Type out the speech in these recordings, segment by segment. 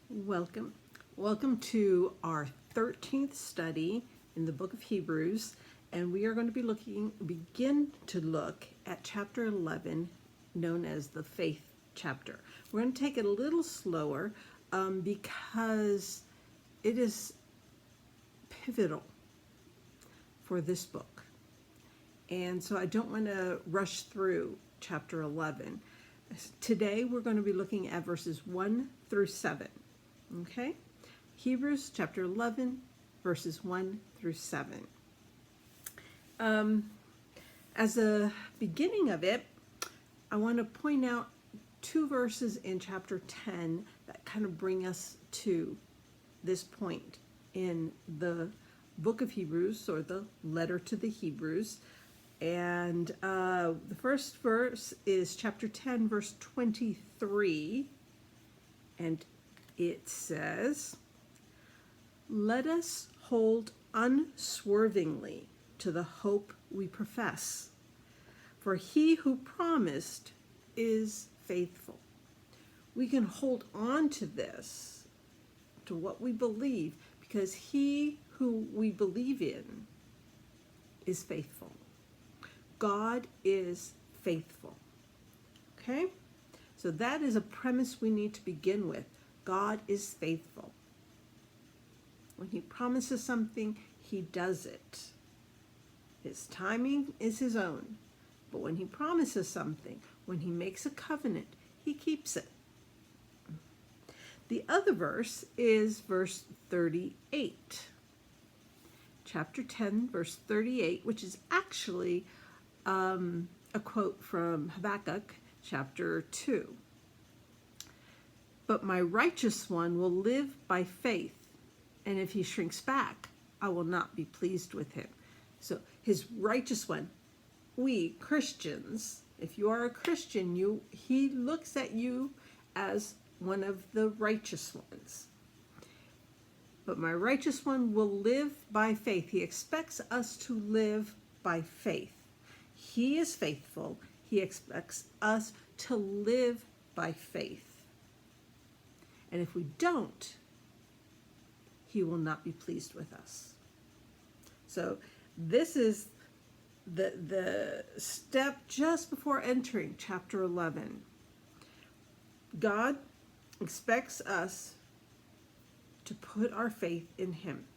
Welcome. Welcome to our 13th study in the book of Hebrews, and we are going to begin to look at chapter 11, known as the faith chapter. We're going to take it a little slower because it is pivotal for this book. And so I don't want to rush through chapter 11. Today we're going to be looking at verses 1 through 7. Okay? Hebrews chapter 11, verses 1 through 7. As a beginning of it, I want to point out two verses in chapter 10 that kind of bring us to this point in the book of Hebrews, or the letter to the Hebrews. And the first verse is chapter 10, verse 23. And it says, "Let us hold unswervingly to the hope we profess, for he who promised is faithful." We can hold on to this, to what we believe, because he who we believe in is faithful. God is faithful. Okay? So that is a premise we need to begin with. God is faithful. When he promises something, he does it. His timing is his own. But when he promises something, when he makes a covenant, he keeps it. The other verse is verse 38. Chapter 10, verse 38, which is actually a quote from Habakkuk chapter 2. "But my righteous one will live by faith, and if he shrinks back, I will not be pleased with him." So his righteous one, we Christians, if you are a Christian, he looks at you as one of the righteous ones. But my righteous one will live by faith. He expects us to live by faith. He is faithful. He expects us to live by faith. And if we don't, he will not be pleased with us. So this is the step just before entering chapter 11. God expects us to put our faith in him,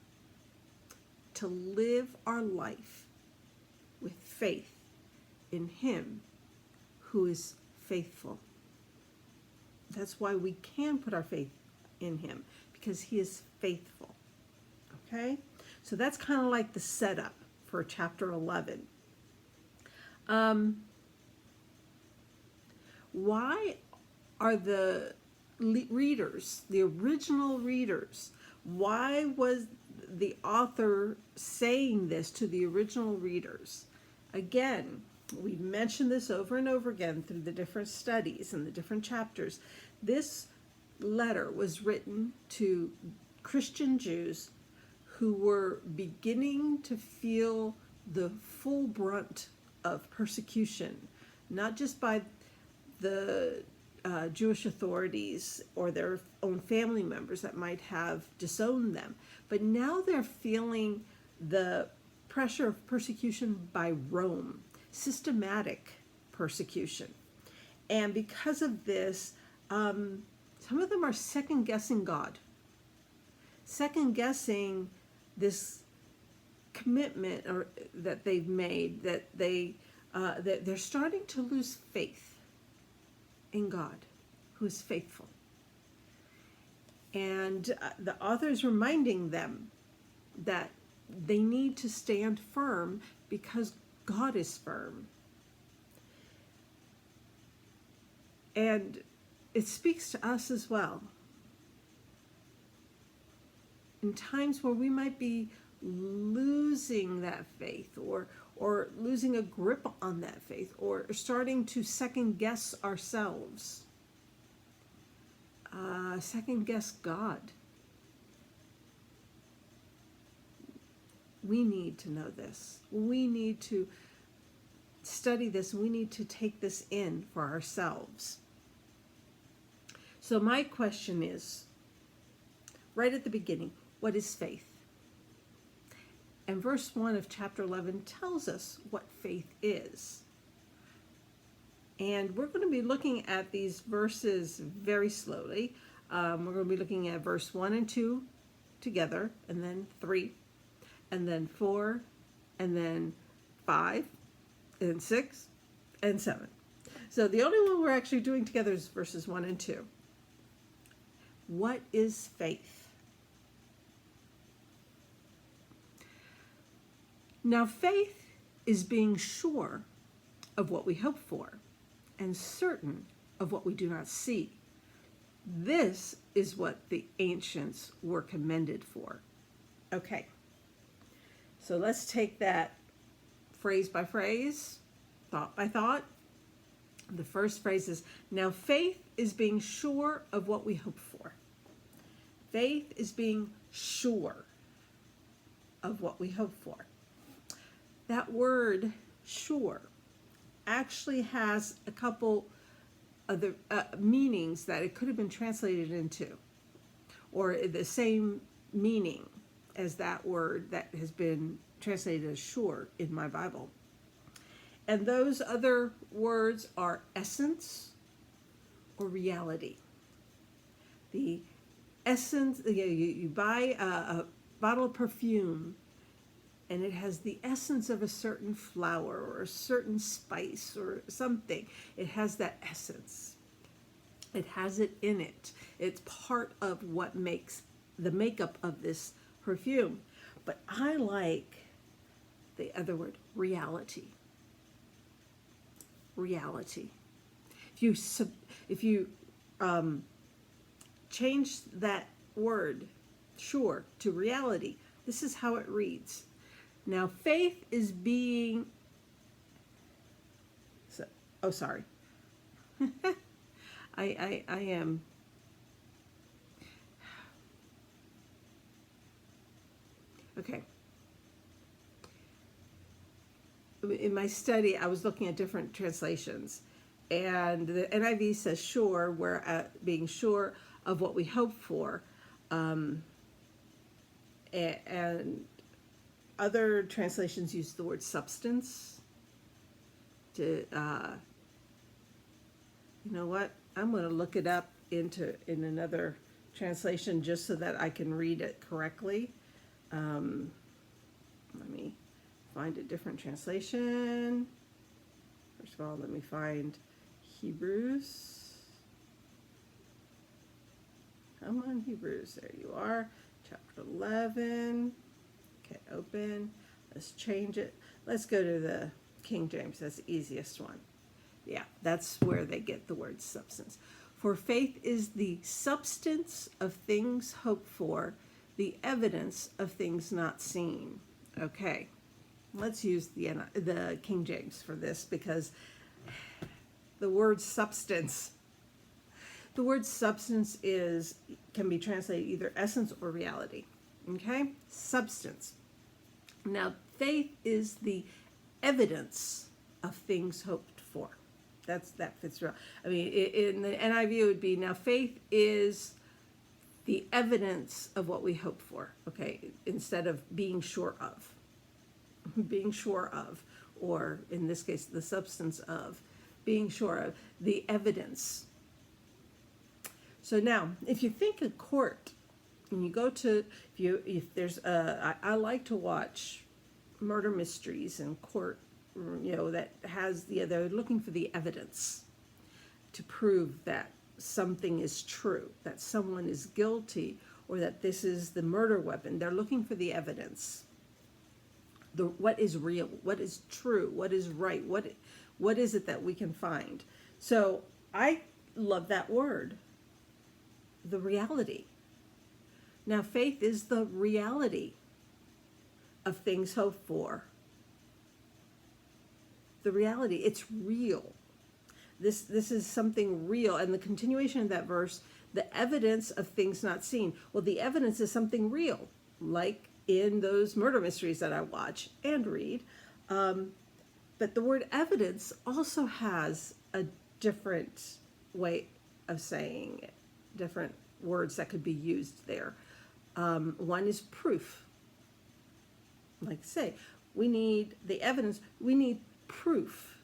to live our life with faith in him who is faithful. That's why we can put our faith in him, because he is faithful. Okay? So that's kind of like the setup for chapter 11. Why are the readers, the original readers, why was the author saying this to the original readers? Again, we've mentioned this over and over again through the different studies and the different chapters. This letter was written to Christian Jews who were beginning to feel the full brunt of persecution, not just by the Jewish authorities or their own family members that might have disowned them, but now they're feeling the pressure of persecution by Rome, systematic persecution. And because of this, some of them are second-guessing God, second-guessing this commitment that they've made, that they're starting to lose faith in God, who is faithful. And the author is reminding them that they need to stand firm because God is firm. And it speaks to us as well. In times where we might be losing that faith, or losing a grip on that faith, or starting to second guess ourselves, second guess God. We need to know this. We need to study this. We need to take this in for ourselves. So my question is, right at the beginning, what is faith? And verse 1 of chapter 11 tells us what faith is. And we're going to be looking at these verses very slowly. We're going to be looking at verse 1 and 2 together, and then 3, and then 4, and then 5, and 6, and 7. So the only one we're actually doing together is verses 1 and 2. What is faith? Now, faith is being sure of what we hope for and certain of what we do not see. This is what the ancients were commended for. Okay, so let's take that phrase by phrase, thought by thought. The first phrase is, now faith is being sure of what we hope for. Faith is being sure of what we hope for. That word sure actually has a couple of the meanings that it could have been translated into, or the same meaning as that word that has been translated as sure in my Bible. And those other words are essence or reality. The essence, you buy a bottle of perfume and it has the essence of a certain flower or a certain spice or something. It has that essence. It has it in it. It's part of what makes the makeup of this perfume. But I like the other word, reality. Reality. If you change that word, sure, to reality, this is how it reads. Now, faith is being... sorry. I am... Okay. In my study, I was looking at different translations, and the NIV says sure, where being sure of what we hope for, and other translations use the word substance to, you know what, I'm going to look it up in another translation just so that I can read it correctly. Let me find a different translation. First of all, let me find Hebrews. Come on, Hebrews, there you are. Chapter 11. Okay, open. Let's change it. Let's go to the King James. That's the easiest one. Yeah, that's where they get the word substance. For faith is the substance of things hoped for, the evidence of things not seen. Okay, let's use the King James for this, because the word substance, can be translated either essence or reality. Okay, substance. Now, faith is the evidence of things hoped for. That fits well. I mean, in the NIV it would be, now faith is the evidence of what we hope for. Okay, instead of being sure of. Being sure of, or in this case, the substance of. Being sure of, the evidence. So now, if you think of court, when you go to, if there's I like to watch murder mysteries in court, that has they're looking for the evidence to prove that something is true, that someone is guilty, or that this is the murder weapon. They're looking for the evidence. What is real, what is true, what is right, what is it that we can find? So I love that word, the reality. Now, faith is the reality of things hoped for. The reality, it's real. This is something real. And the continuation of that verse, the evidence of things not seen. Well, the evidence is something real, like in those murder mysteries that I watch and read. But the word evidence also has a different way of saying it, different words that could be used there. One is proof. Like I say, we need the evidence, we need proof.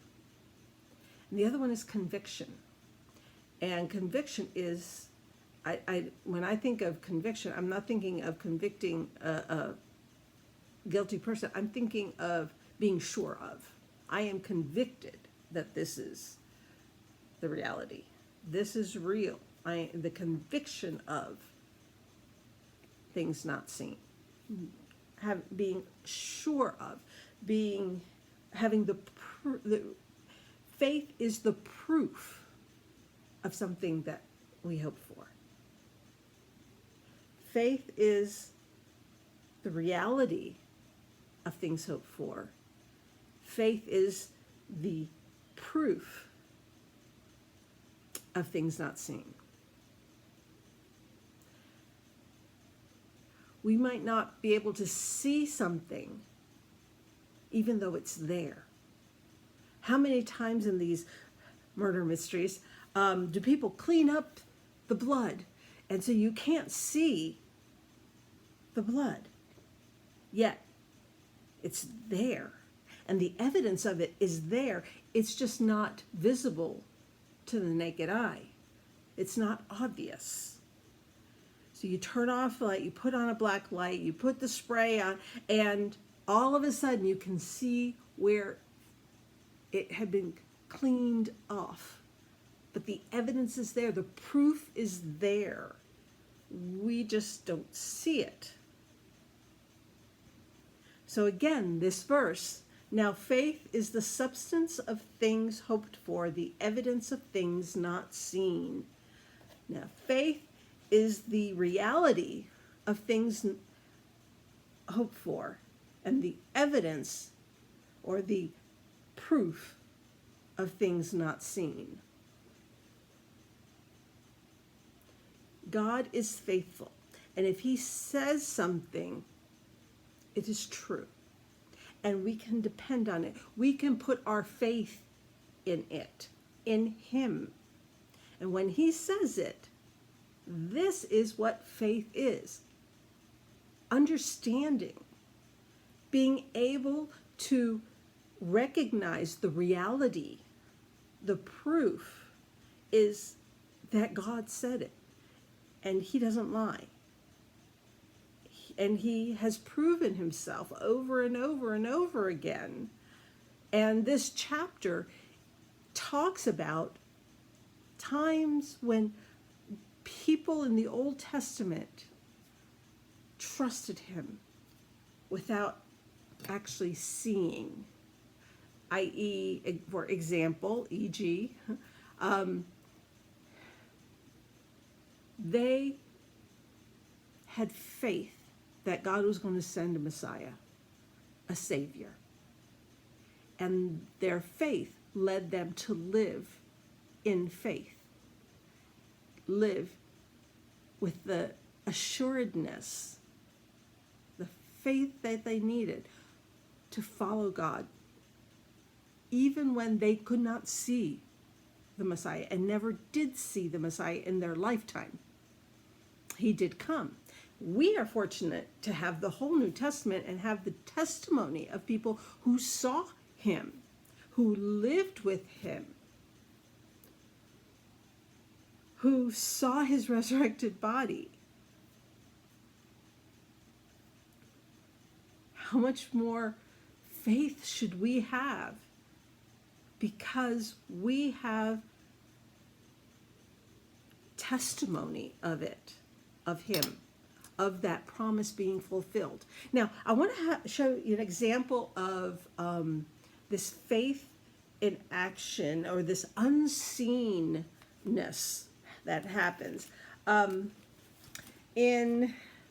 And the other one is conviction. And conviction is, when I think of conviction, I'm not thinking of convicting a guilty person. I'm thinking of being sure of. I am convicted that this is the reality. This is real. The conviction of things not seen. Being sure of. Having the faith is the proof of something that we hope for. Faith is the reality of things hoped for. Faith is the proof of things not seen. We might not be able to see something even though it's there. How many times in these murder mysteries do people clean up the blood, and so you can't see the blood, yet it's there, and the evidence of it is there. It's just not visible to the naked eye. It's not obvious. So you turn off the light, you put on a black light, you put the spray on, and all of a sudden you can see where it had been cleaned off. But the evidence is there. The proof is there. We just don't see it. So again, this verse, now faith is the substance of things hoped for, the evidence of things not seen. Now faith is the reality of things hoped for, and the evidence or the proof of things not seen. God is faithful, and if he says something, it is true, and we can depend on it. We can put our faith in it, in him. And when he says it, this is what faith is. Understanding, being able to recognize the reality, the proof is that God said it, and he doesn't lie. And he has proven himself over and over and over again. And this chapter talks about times when people in the Old Testament trusted him without actually seeing, i.e., for example, e.g., they had faith that God was going to send a Messiah, a Savior. And their faith led them to live in faith, live with the assuredness, the faith that they needed to follow God, even when they could not see the Messiah and never did see the Messiah in their lifetime. He did come. We are fortunate to have the whole New Testament and have the testimony of people who saw him, who lived with him, who saw his resurrected body. How much more faith should we have? Because we have testimony of it, of him, of that promise being fulfilled. Now, I want to show you an example of this faith in action, or this unseenness that happens. I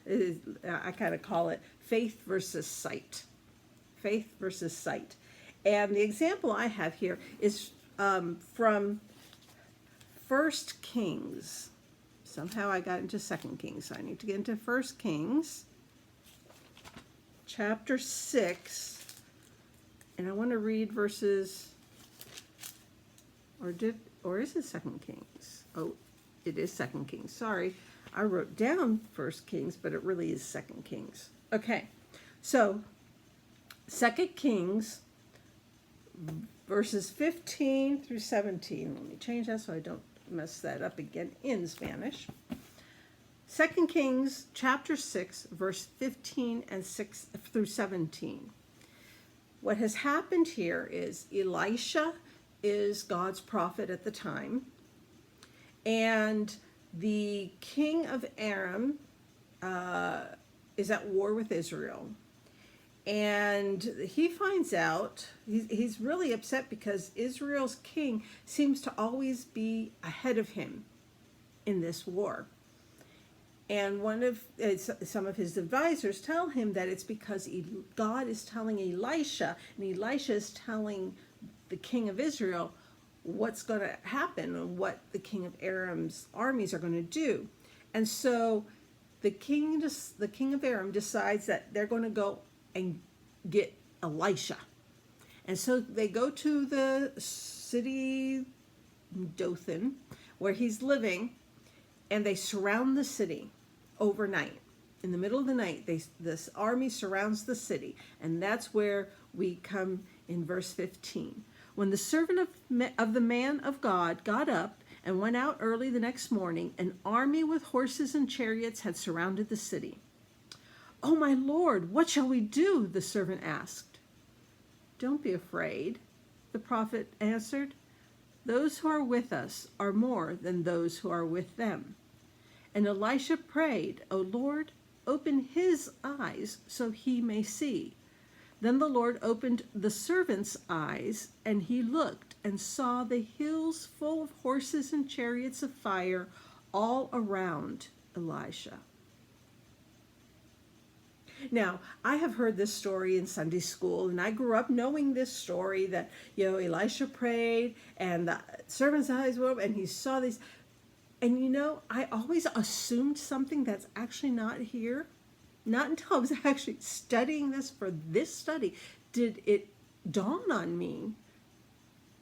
kind of call it faith versus sight. Faith versus sight. And the example I have here is from 1 Kings. Somehow I got into 2 Kings, so I need to get into 1 Kings, chapter 6, and I want to read verses, or is it 2 Kings? Oh, it is 2 Kings, sorry. I wrote down 1 Kings, but it really is 2 Kings. Okay, so 2 Kings verses 15 through 17. Let me change that so I don't mess that up again in Spanish. 2 Kings chapter 6, verse 15 and 6 through 17. What has happened here is Elisha is God's prophet at the time, and the king of Aram is at war with Israel. And he finds out, he's really upset because Israel's king seems to always be ahead of him in this war. And some of his advisors tell him that it's because God is telling Elisha, and Elisha is telling the king of Israel what's going to happen and what the king of Aram's armies are going to do. And so the king of Aram decides that they're going to go and get Elisha. And so they go to the city Dothan, where he's living, and they surround the city overnight. In the middle of the night, this army surrounds the city, and that's where we come in verse 15. When the servant of the man of God got up and went out early the next morning, an army with horses and chariots had surrounded the city. "Oh, my Lord, what shall we do?" the servant asked. "Don't be afraid," the prophet answered. "Those who are with us are more than those who are with them." And Elisha prayed, "O Lord, open his eyes so he may see." Then the Lord opened the servant's eyes, and he looked and saw the hills full of horses and chariots of fire all around Elisha. Now, I have heard this story in Sunday school, and I grew up knowing this story that, Elisha prayed, and the servant's eyes were open, and he saw these. And I always assumed something that's actually not here. Not until I was actually studying this for this study did it dawn on me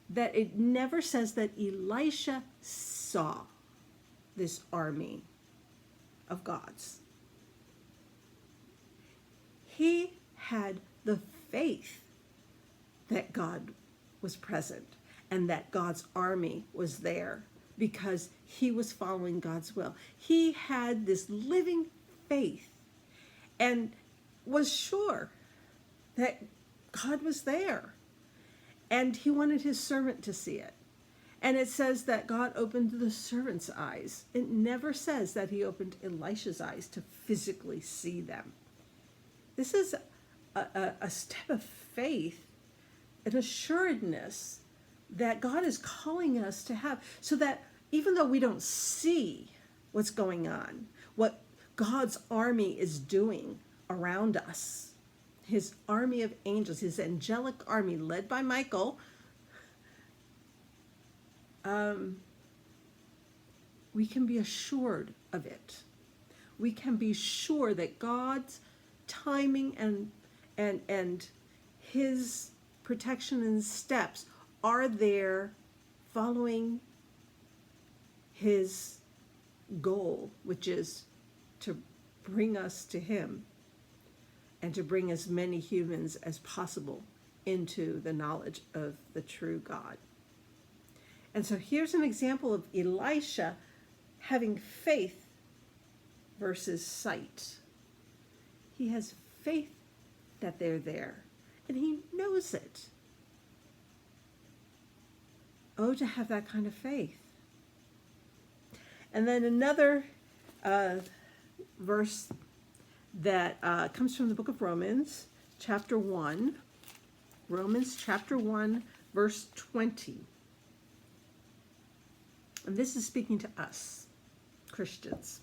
that it never says that Elisha saw this army of gods. He had the faith that God was present and that God's army was there because he was following God's will. He had this living faith and was sure that God was there. And he wanted his servant to see it. And it says that God opened the servant's eyes. It never says that he opened Elisha's eyes to physically see them. This is a step of faith, an assuredness that God is calling us to have, so that even though we don't see what's going on, what God's army is doing around us, his army of angels, his angelic army led by Michael, we can be assured of it. We can be sure that God's timing and his protection and steps are there following his goal, which is to bring us to him and to bring as many humans as possible into the knowledge of the true God. And so here's an example of Elisha having faith versus sight. He has faith that they're there, and he knows it. Oh, to have that kind of faith. And then another verse that comes from the book of Romans, chapter 1. Romans chapter 1, verse 20. And this is speaking to us, Christians.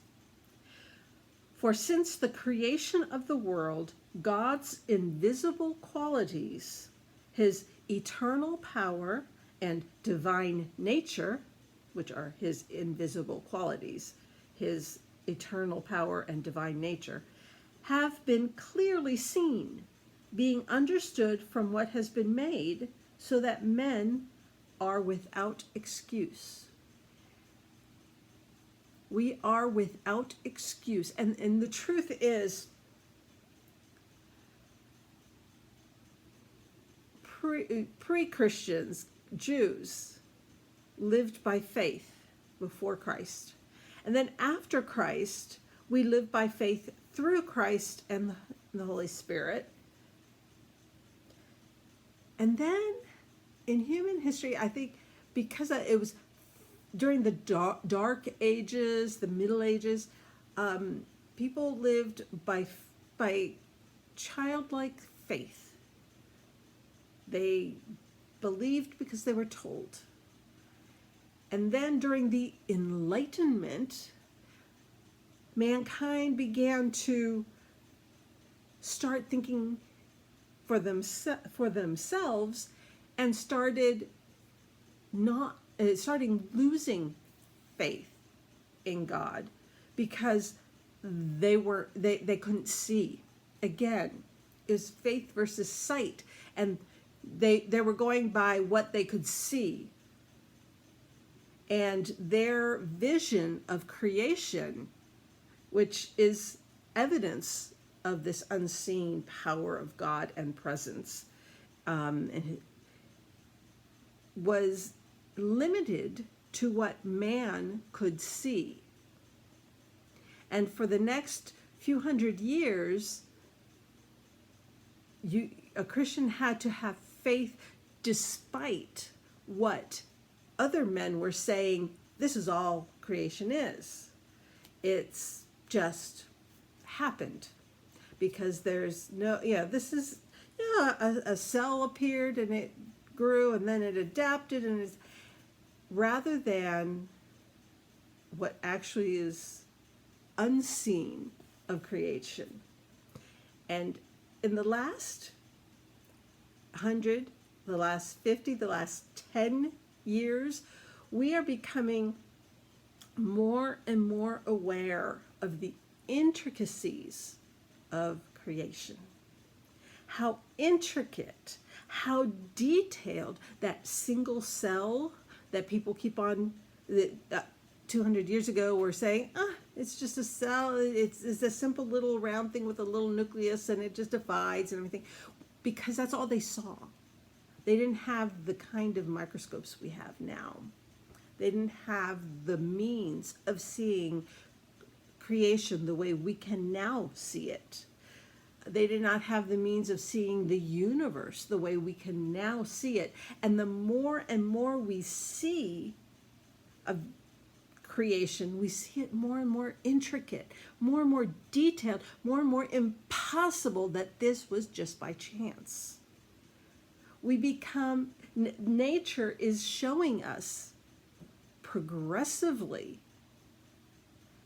"For since the creation of the world, God's invisible qualities, his eternal power and divine nature," which are his invisible qualities, his eternal power and divine nature, "have been clearly seen, being understood from what has been made, so that men are without excuse." We are without excuse. And the truth is, pre-Christians, Jews, lived by faith before Christ. And then after Christ, we live by faith through Christ and the Holy Spirit. And then in human history, I think because it was during the dark ages, the Middle Ages, people lived by childlike faith. They believed because they were told. And then during the Enlightenment, mankind began to start thinking for themselves and started losing faith in God because they couldn't see. Again, it was faith versus sight, and they were going by what they could see. And their vision of creation, which is evidence of this unseen power of God and presence, was limited to what man could see. And for the next few hundred years, a Christian had to have faith despite what other men were saying, this is all creation is. It's just happened. Because there's no, this is, a cell appeared and it grew and then it adapted, and it's rather than what actually is unseen of creation. And in the last 100, the last 50, the last 10 years, we are becoming more and more aware of the intricacies of creation. How intricate, how detailed that single cell that people keep on, 200 years ago were saying, it's just a cell, it's a simple little round thing with a little nucleus and it just divides and everything, because that's all they saw. They didn't have the kind of microscopes we have now. They didn't have the means of seeing creation the way we can now see it. They did not have the means of seeing the universe the way we can now see it. And the more and more we see of creation, we see it more and more intricate, more and more detailed, more and more impossible that this was just by chance. We become, nature is showing us progressively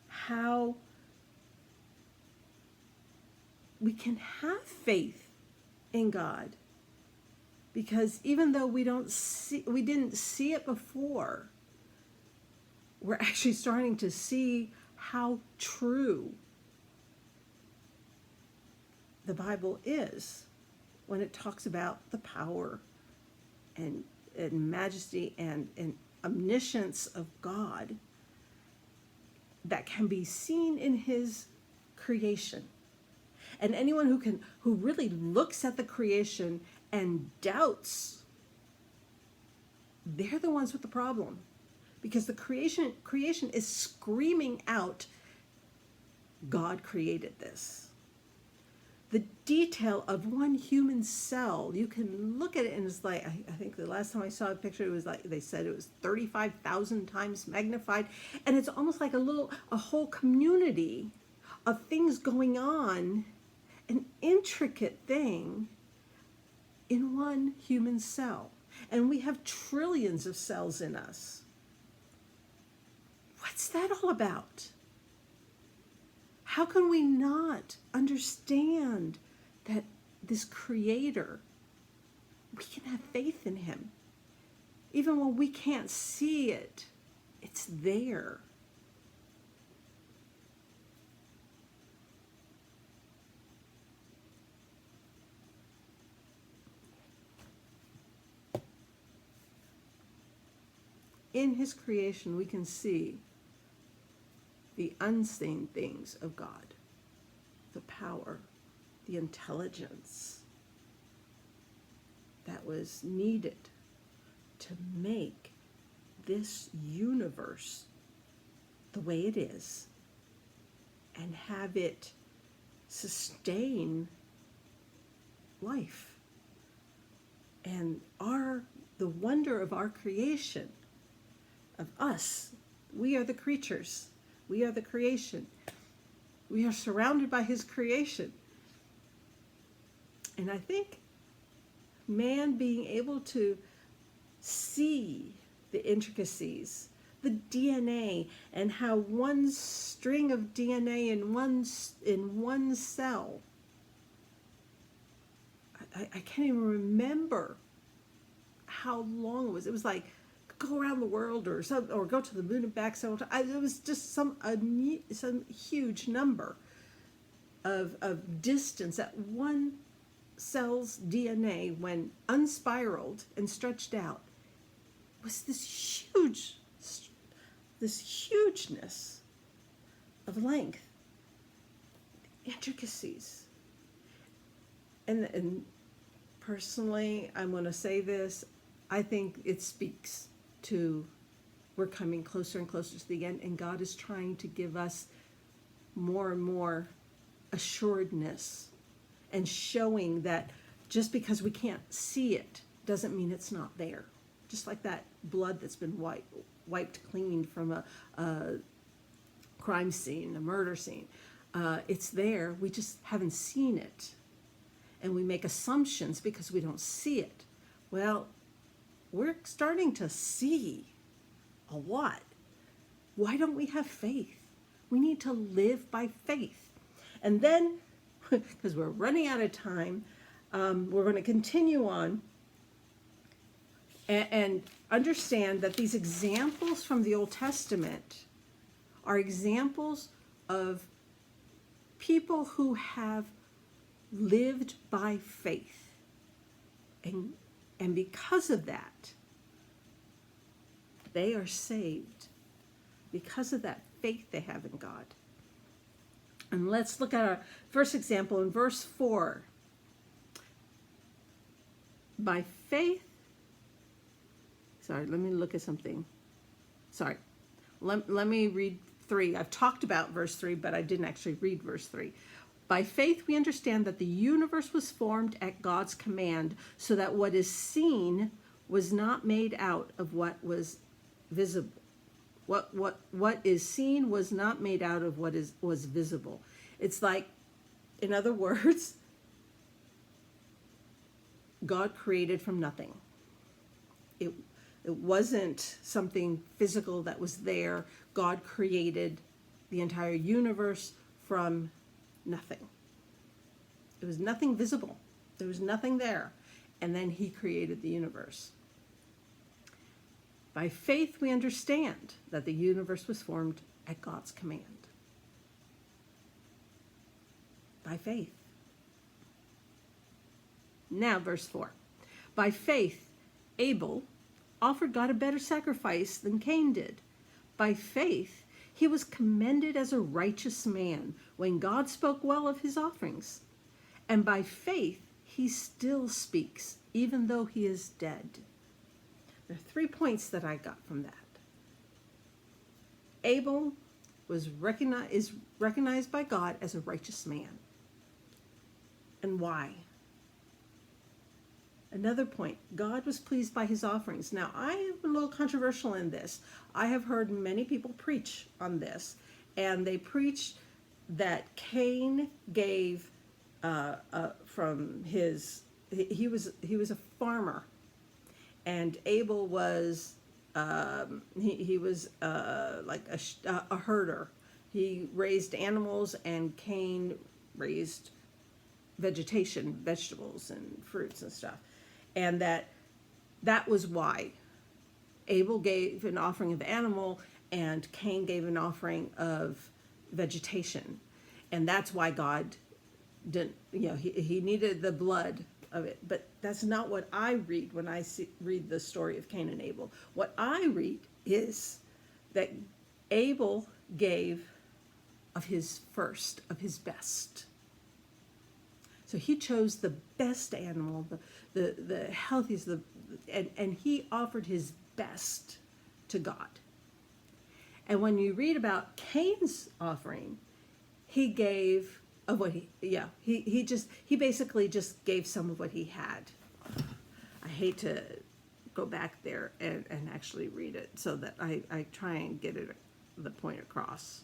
how we can have faith in God, because even though we didn't see it before, we're actually starting to see how true the Bible is when it talks about the power and majesty and omniscience of God that can be seen in his creation. And anyone who really looks at the creation and doubts, they're the ones with the problem. Because the creation is screaming out, God created this. The detail of one human cell, you can look at it and it's like, I think the last time I saw a picture, it was like, they said it was 35,000 times magnified. And it's almost like a whole community of things going on, an intricate thing in one human cell. And we have trillions of cells in us. What's that all about? How can we not understand that this creator, we can have faith in him? Even when we can't see it, it's there. In his creation, we can see the unseen things of God, the power, the intelligence that was needed to make this universe the way it is and have it sustain life. And the wonder of our creation, of us, we are the creatures, we are the creation. We are surrounded by his creation. And I think man being able to see the intricacies, the DNA, and how one string of DNA in one cell, I can't even remember how long it was. It was like go around the world or go to the moon and back several times. It was just some huge number of distance that one cell's DNA, when unspiraled and stretched out, was this hugeness of length, intricacies. And personally, I'm going to say this, I think it speaks to we're coming closer and closer to the end, and God is trying to give us more and more assuredness and showing that just because we can't see it doesn't mean it's not there. Just like that blood that's been wiped clean from a crime scene, a murder scene. It's there, we just haven't seen it. And we make assumptions because we don't see it. Well, we're starting to see a lot. Why don't we have faith? We need to live by faith. And then, because we're running out of time, we're going to continue on and understand that these examples from the Old Testament are examples of people who have lived by faith. And because of that, they are saved. Because of that faith they have in God. And let's look at our first example in verse 4. By faith, let me look at something. Let me read 3. I've talked about verse 3, but I didn't actually read verse 3. By faith we understand that the universe was formed at God's command, so that what is seen was not made out of what was visible. What is seen was not made out of what was visible. It's like, in other words, God created from nothing. It wasn't something physical that was there. God created the entire universe from nothing. There was nothing visible. There was nothing there. And then he created the universe. By faith, we understand that the universe was formed at God's command. By faith. Now, verse 4. By faith, Abel offered God a better sacrifice than Cain did. By faith, he was commended as a righteous man when God spoke well of his offerings. And by faith, he still speaks, even though he is dead. There are 3 points that I got from that. Abel is recognized by God as a righteous man. And why? Another point, God was pleased by his offerings. Now, I am a little controversial in this. I have heard many people preach on this, and they preach that Cain gave from his, he was a farmer, and Abel was he was like a herder. He raised animals, and Cain raised vegetation, vegetables and fruits and stuff. And that was why Abel gave an offering of animal and Cain gave an offering of vegetation. And that's why God didn't, he needed the blood of it. But that's not what I read when I read the story of Cain and Abel. What I read is that Abel gave of his first, of his best. So he chose the best animal, the healthiest, and he offered his best to God. And when you read about Cain's offering, he gave of what he basically just gave some of what he had. I hate to go back there and actually read it so that I try and get the point across.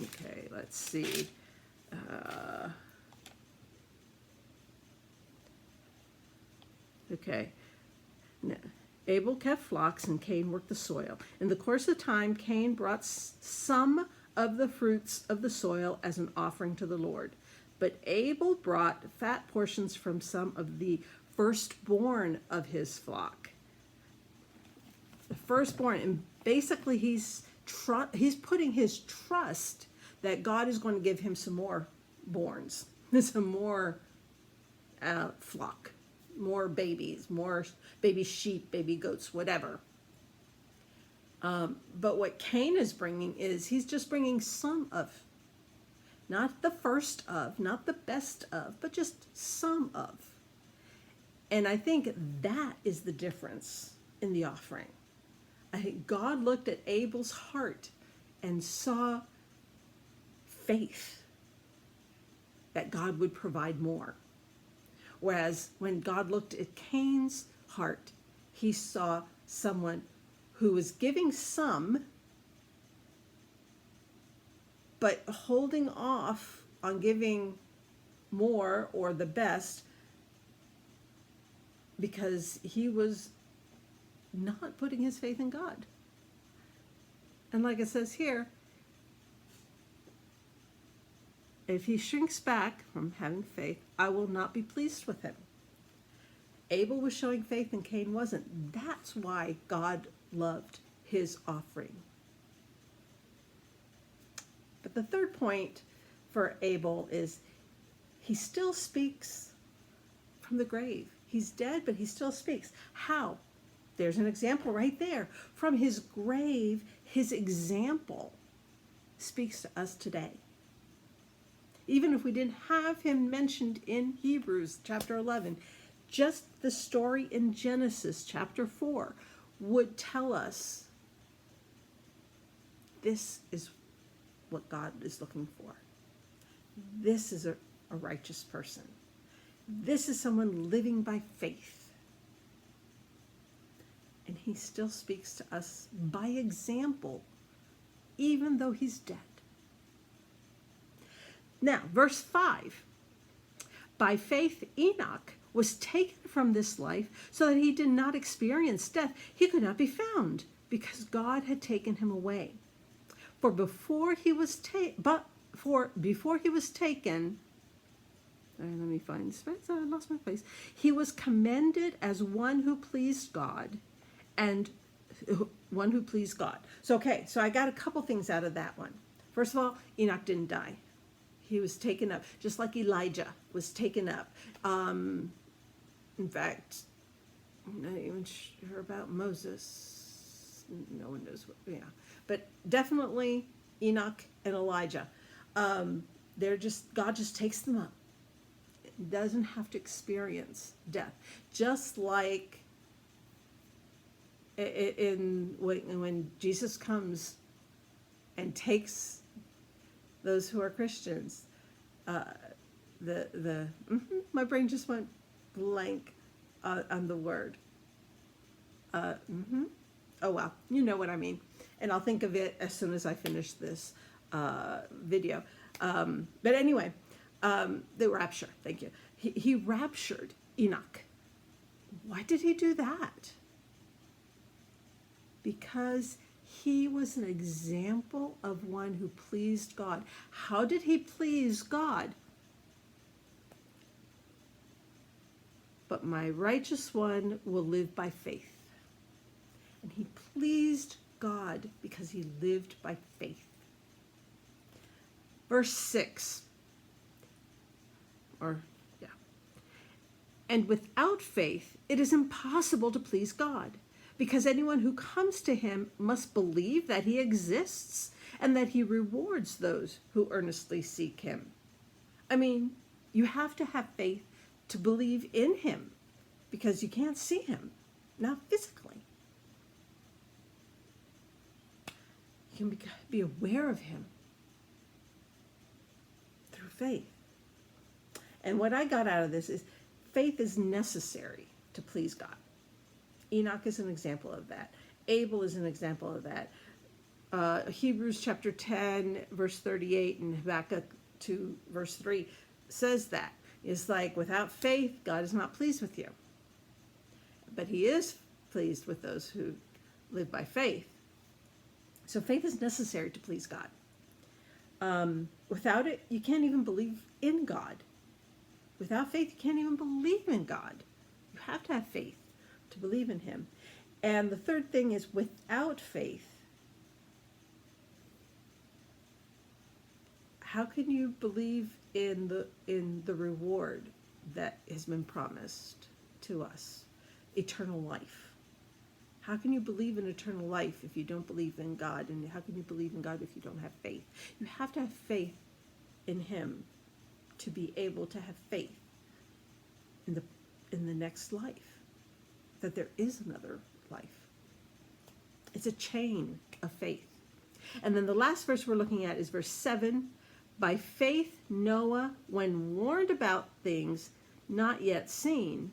Okay, let's see. Okay. No. Abel kept flocks and Cain worked the soil. In the course of time, Cain brought some of the fruits of the soil as an offering to the Lord. But Abel brought fat portions from some of the firstborn of his flock. The firstborn, and basically he's putting his trust that God is going to give him some more borns, some more flock, more babies, more baby sheep, baby goats, whatever. But what Cain is bringing is he's just bringing some of, not the first of, not the best of, but just some of. And I think that is the difference in the offering. I think God looked at Abel's heart and saw faith that God would provide more. Whereas when God looked at Cain's heart, he saw someone who was giving some, but holding off on giving more or the best because he was not putting his faith in God. And like it says here, if he shrinks back from having faith, I will not be pleased with him. Abel was showing faith and Cain wasn't. That's why God loved his offering. But the third point for Abel is he still speaks from the grave. He's dead, but he still speaks. How? There's an example right there. From his grave, his example speaks to us today. Even if we didn't have him mentioned in Hebrews chapter 11, just the story in Genesis chapter 4 would tell us this is what God is looking for. This is a righteous person. This is someone living by faith. And he still speaks to us by example, even though he's dead. Now, verse 5. By faith, Enoch was taken from this life so that he did not experience death. He could not be found because God had taken him away. For before he was taken, let me find space. I lost my place. He was commended as one who pleased God, and one who pleased God. So I got a couple things out of that one. First of all, Enoch didn't die. He was taken up, just like Elijah was taken up. In fact, I'm not even sure about Moses. No one knows what. Yeah, but definitely Enoch and Elijah. God just takes them up. Doesn't have to experience death, just like when Jesus comes and takes those who are Christians. My brain just went blank on the word. Oh well, you know what I mean, and I'll think of it as soon as I finish this video. But anyway. The rapture, thank you. He raptured Enoch. Why did he do that? Because he was an example of one who pleased God. How did he please God? But my righteous one will live by faith. And he pleased God because he lived by faith. Verse 6. And without faith, it is impossible to please God, because anyone who comes to him must believe that he exists and that he rewards those who earnestly seek him. I mean, you have to have faith to believe in him because you can't see him, not physically. You can be aware of him through faith. And what I got out of this is faith is necessary to please God. Enoch is an example of that. Abel is an example of that. Hebrews chapter 10, verse 38, and Habakkuk 2, verse 3 says that. It's like, without faith, God is not pleased with you. But he is pleased with those who live by faith. So faith is necessary to please God. Without it, you can't even believe in God. Without faith, you can't even believe in God. You have to have faith to believe in him. And the third thing is, without faith, how can you believe in the reward that has been promised to us? Eternal life. How can you believe in eternal life if you don't believe in God? And how can you believe in God if you don't have faith? You have to have faith in him to be able to have faith in the next life, that there is another life. It's a chain of faith. And then the last verse we're looking at is verse 7. By faith Noah, when warned about things not yet seen,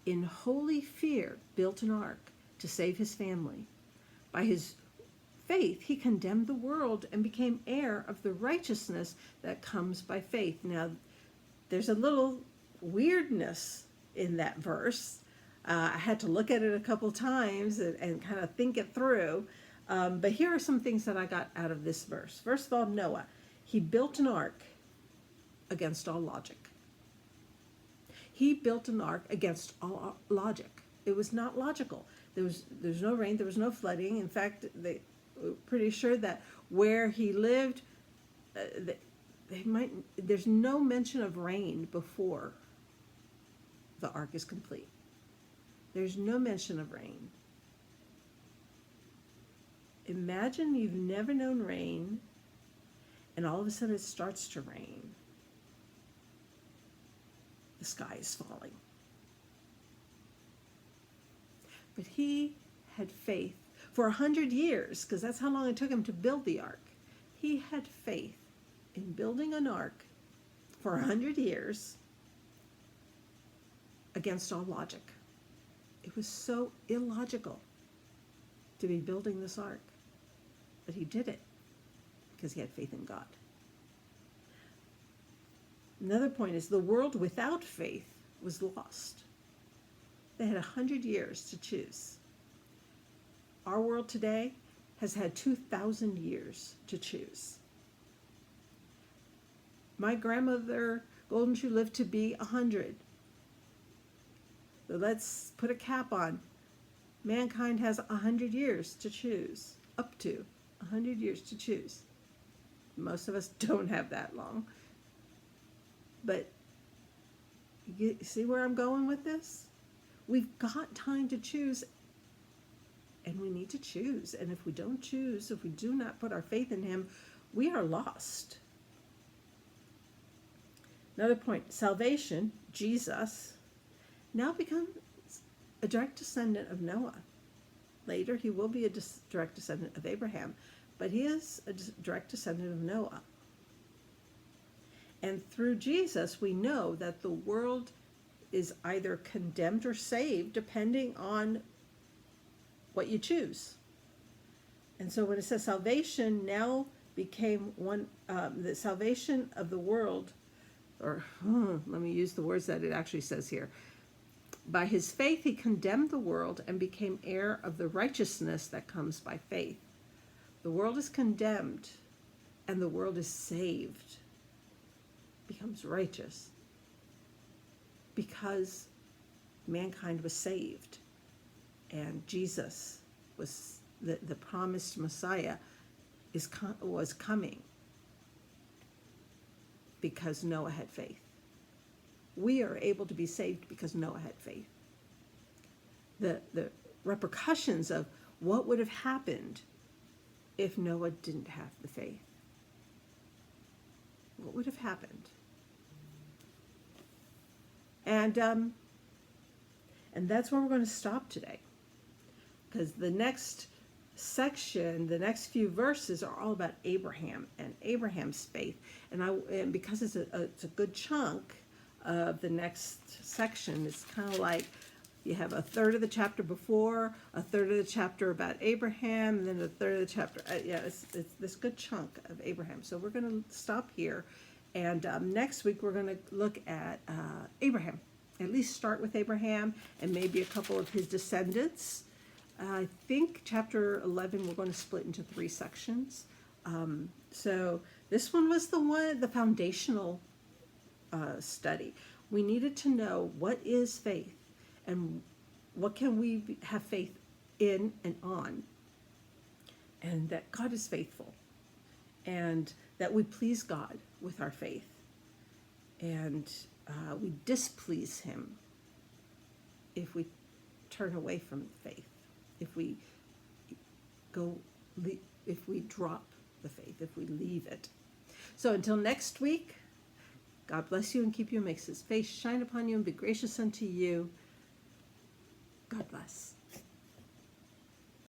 in holy fear built an ark to save his family. By his faith he condemned the world and became heir of the righteousness that comes by faith. Now, there's a little weirdness in that verse. I had to look at it a couple times and kind of think it through. But here are some things that I got out of this verse. First of all, Noah, he built an ark against all logic. He built an ark against all logic. It was not logical. There's no rain. There was no flooding. In fact, they were pretty sure that where he lived, there's no mention of rain before the ark is complete. There's no mention of rain. Imagine you've never known rain, and all of a sudden it starts to rain. The sky is falling. But he had faith for 100 years, because that's how long it took him to build the ark. He had faith in building an ark for 100 years against all logic. It was so illogical to be building this ark, but he did it because he had faith in God. Another point is the world without faith was lost. They had 100 years to choose. Our world today has had 2,000 years to choose. My grandmother, Golden Shoe, lived to be 100. So let's put a cap on. Mankind has 100 years to choose, up to 100 years to choose. Most of us don't have that long. But you see where I'm going with this? We've got time to choose, and we need to choose. And if we don't choose, if we do not put our faith in him, we are lost. Another point, salvation, Jesus, now becomes a direct descendant of Noah. Later, he will be a direct descendant of Abraham, but he is a direct descendant of Noah. And through Jesus, we know that the world is either condemned or saved, depending on what you choose. And so when it says salvation now became one, the salvation of the world, or let me use the words that it actually says here. By his faith, he condemned the world and became heir of the righteousness that comes by faith. The world is condemned and the world is saved, becomes righteous, because mankind was saved and Jesus was the promised Messiah was coming because Noah had faith. We are able to be saved because Noah had faith. The repercussions of what would have happened if Noah didn't have the faith? What would have happened? And that's where we're going to stop today, because the next section, the next few verses are all about Abraham and Abraham's faith. And because it's a good chunk of the next section, it's kind of like you have a third of the chapter before, a third of the chapter about Abraham, and then a third of the chapter. It's this good chunk of Abraham. So we're going to stop here. And next week we're going to look at Abraham. At least start with Abraham and maybe a couple of his descendants. I think chapter 11 we're going to split into 3 sections. So this one was the foundational study. We needed to know what is faith and what can we have faith in and on, and that God is faithful, and that we please God with our faith, and we displease him if we turn away from faith, if we drop the faith, if we leave it. So until next week, God bless you and keep you, and makes his face shine upon you and be gracious unto you. God bless.